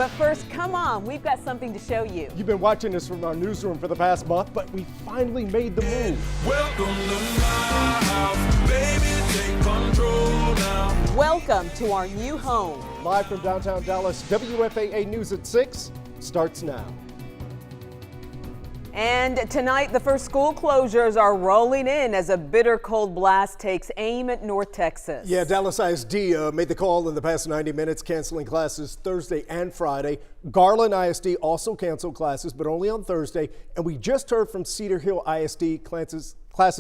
But first, come on, we've got something to show you. You've been watching us from our newsroom for the past month, but we finally made the move. Welcome to my house, baby, take control now. Welcome to our new home. Live from downtown Dallas, WFAA News at 6 starts now. And tonight, the first school closures are rolling in as a bitter cold blast takes aim at North Texas. Yeah, Dallas ISD made the call in the past 90 minutes, canceling classes Thursday and Friday. Garland ISD also canceled classes, but only on Thursday. And we just heard from Cedar Hill ISD classes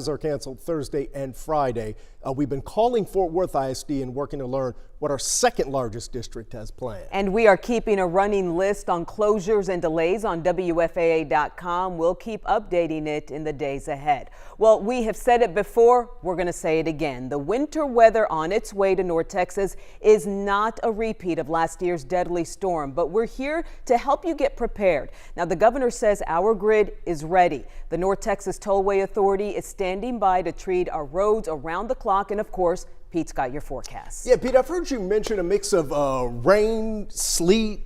are canceled Thursday and Friday. We've been calling Fort Worth ISD and working to learn what our second largest district has planned. And we are keeping a running list on closures and delays on WFAA.com. We'll keep updating it in the days ahead. Well, we have said it before, we're going to say it again. The winter weather on its way to North Texas is not a repeat of last year's deadly storm, but we're here to help you get prepared. Now, the governor says our grid is ready. The North Texas Tollway Authority is standing by to treat our roads around the clock, and of course, Pete's got your forecast. Yeah, Pete, I've heard you mention a mix of rain, sleet,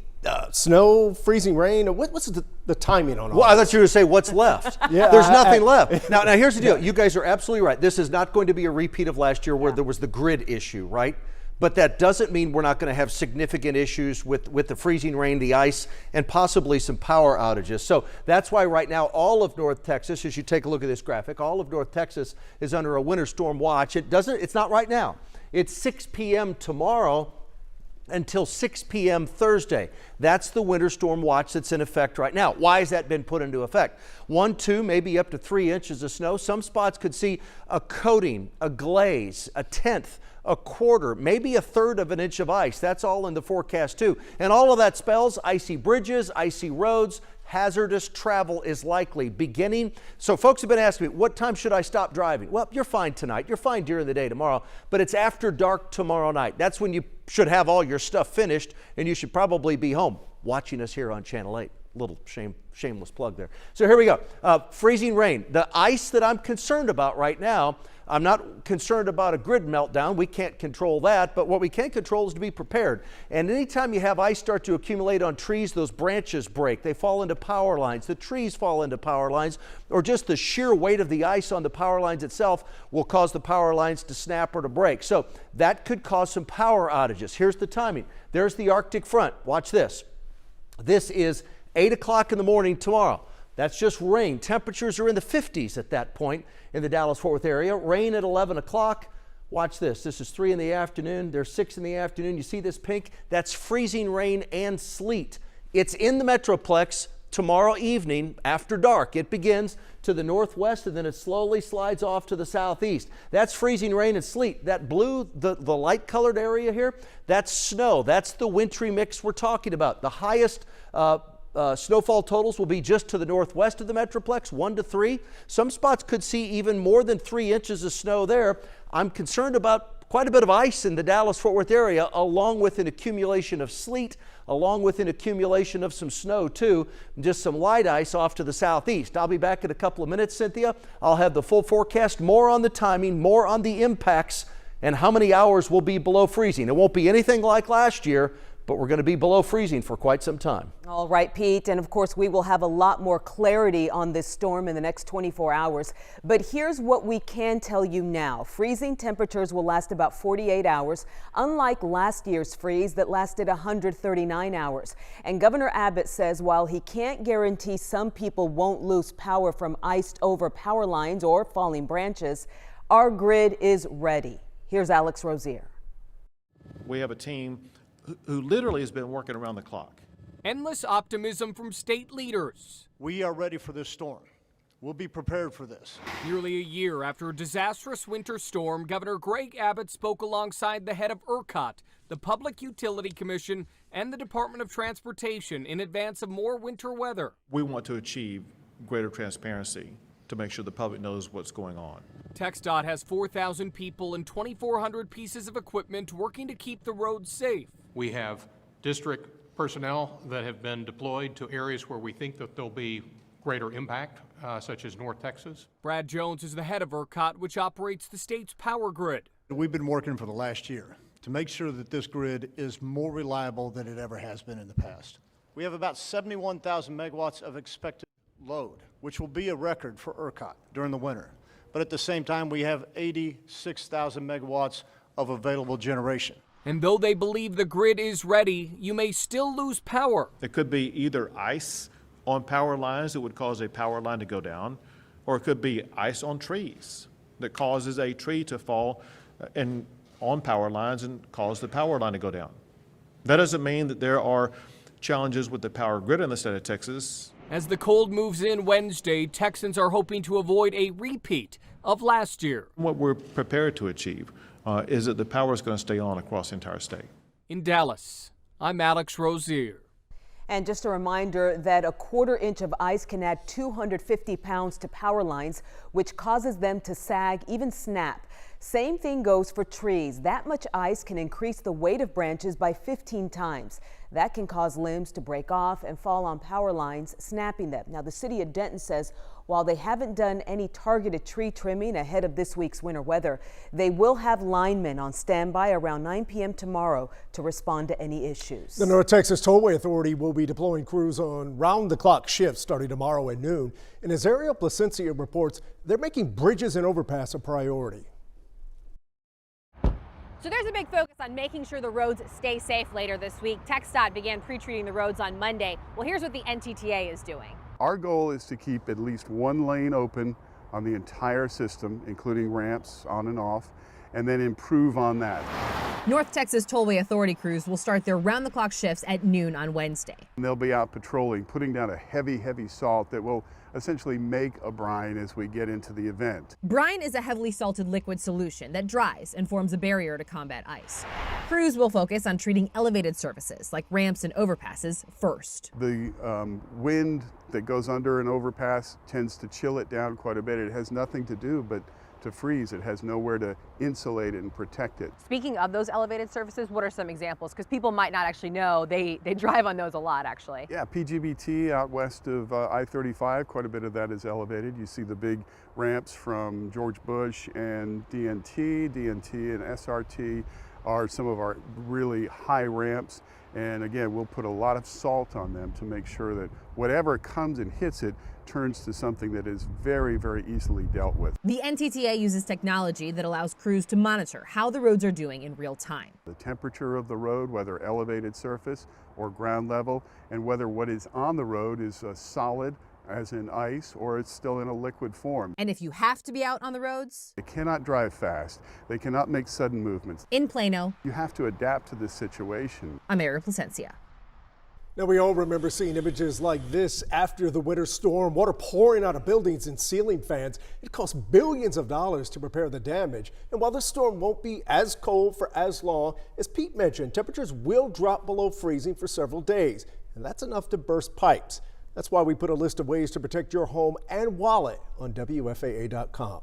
snow, freezing rain. What's the timing on all Well, I this? thought you were going to say what's left. Yeah, There's nothing left. Now, here's the deal. Yeah. You guys are absolutely right. This is not going to be a repeat of last year where there was the grid issue, right? But that doesn't mean we're not going to have significant issues with the freezing rain, the ice, and possibly some power outages. So that's why right now all of North Texas, as you take a look at this graphic, all of North Texas is under a winter storm watch. It's not right now. It's 6 p.m. tomorrow until 6 p.m. Thursday. That's the winter storm watch that's in effect right now. Why has that been put into effect? 1, 2, maybe up to 3 inches of snow. Some spots could see a coating, a glaze, a tenth, a quarter, maybe a third of an inch of ice. That's all in the forecast too. And all of that spells icy bridges, icy roads, hazardous travel is likely beginning. So folks have been asking me, what time should I stop driving? Well, you're fine tonight. You're fine during the day tomorrow, but it's after dark tomorrow night. That's when you should have all your stuff finished and you should probably be home watching us here on Channel 8. Little shameless plug there. So here we go. Freezing rain. The ice that I'm concerned about right now, I'm not concerned about a grid meltdown. We can't control that, but what we can control is to be prepared. And anytime you have ice start to accumulate on trees, those branches break. They fall into power lines. The trees fall into power lines, or just the sheer weight of the ice on the power lines itself will cause the power lines to snap or to break. So that could cause some power outages. Here's the timing. There's the Arctic front. Watch this. This is 8 o'clock in the morning tomorrow. That's just rain. Temperatures are in the 50s at that point in the Dallas-Fort Worth area. Rain at 11 o'clock. Watch this. This is 3 in the afternoon. There's 6 in the afternoon. You see this pink? That's freezing rain and sleet. It's in the Metroplex tomorrow evening after dark. It begins to the northwest and then it slowly slides off to the southeast. That's freezing rain and sleet. That blue, the light colored area here, that's snow. That's the wintry mix we're talking about. The highest snowfall totals will be just to the northwest of the Metroplex, 1 to 3. Some spots could see even more than 3 inches of snow there. I'm concerned about quite a bit of ice in the Dallas-Fort Worth area, along with an accumulation of sleet, along with an accumulation of some snow too, just some light ice off to the southeast. I'll be back in a couple of minutes, Cynthia. I'll have the full forecast, more on the timing, more on the impacts, and how many hours will be below freezing. It won't be anything like last year, but we're going to be below freezing for quite some time. All right, Pete. And of course, we will have a lot more clarity on this storm in the next 24 hours. But here's what we can tell you now. Freezing temperatures will last about 48 hours, unlike last year's freeze that lasted 139 hours. And Governor Abbott says while he can't guarantee some people won't lose power from iced over power lines or falling branches, our grid is ready. Here's Alex Rozier. We have a team who literally has been working around the clock. Endless optimism from state leaders. We are ready for this storm. We'll be prepared for this. Nearly a year after a disastrous winter storm, Governor Greg Abbott spoke alongside the head of ERCOT, the Public Utility Commission, and the Department of Transportation in advance of more winter weather. We want to achieve greater transparency to make sure the public knows what's going on. TxDOT has 4,000 people and 2,400 pieces of equipment working to keep the roads safe. We have district personnel that have been deployed to areas where we think that there'll be greater impact, such as North Texas. Brad Jones is the head of ERCOT, which operates the state's power grid. We've been working for the last year to make sure that this grid is more reliable than it ever has been in the past. We have about 71,000 megawatts of expected load, which will be a record for ERCOT during the winter. But at the same time, we have 86,000 megawatts of available generation. And though they believe the grid is ready, you may still lose power. It could be either ice on power lines that would cause a power line to go down, or it could be ice on trees that causes a tree to fall and on power lines and cause the power line to go down. That doesn't mean that there are challenges with the power grid in the state of Texas. As the cold moves in Wednesday, Texans are hoping to avoid a repeat of last year. What we're prepared to achieve is that the power is going to stay on across the entire state. In Dallas, I'm Alex Rozier. And just a reminder that a 1/4 inch of ice can add 250 pounds to power lines, which causes them to sag, even snap. Same thing goes for trees. That much ice can increase the weight of branches by 15 times. That can cause limbs to break off and fall on power lines, snapping them. Now, the city of Denton says while they haven't done any targeted tree trimming ahead of this week's winter weather, they will have linemen on standby around 9 p.m. tomorrow to respond to any issues. The North Texas Tollway Authority will be deploying crews on round-the-clock shifts starting tomorrow at noon. And as Ariel Placencia reports, they're making bridges and overpass a priority. So there's a big focus on making sure the roads stay safe later this week. TxDOT began pre-treating the roads on Monday. Well, here's what the NTTA is doing. Our goal is to keep at least one lane open on the entire system, including ramps on and off, and then improve on that. North Texas Tollway Authority crews will start their round-the-clock shifts at noon on Wednesday. And they'll be out patrolling, putting down a heavy salt that will essentially make a brine as we get into the event. Brine is a heavily salted liquid solution that dries and forms a barrier to combat ice. Crews will focus on treating elevated surfaces like ramps and overpasses first. The wind that goes under an overpass tends to chill it down quite a bit. It has nothing to do but to freeze. It has nowhere to insulate it and protect it. Speaking of those elevated surfaces, what are some examples? Because people might not actually know. They drive on those a lot, actually. Yeah, PGBT out west of I-35, quite a bit of that is elevated. You see the big ramps from George Bush and DNT and SRT are some of our really high ramps. And again, we'll put a lot of salt on them to make sure that whatever comes and hits it turns to something that is very easily dealt with. The NTTA uses technology that allows crews to monitor how the roads are doing in real time. The temperature of the road, whether elevated surface or ground level, and whether what is on the road is solid, as in ice, or it's still in a liquid form. And if you have to be out on the roads, they cannot drive fast. They cannot make sudden movements. In Plano, you have to adapt to this situation. I'm Ariel Placencia. Now, we all remember seeing images like this after the winter storm, water pouring out of buildings and ceiling fans. It cost billions of dollars to repair the damage. And while this storm won't be as cold for as long, as Pete mentioned, temperatures will drop below freezing for several days. And that's enough to burst pipes. That's why we put a list of ways to protect your home and wallet on WFAA.com.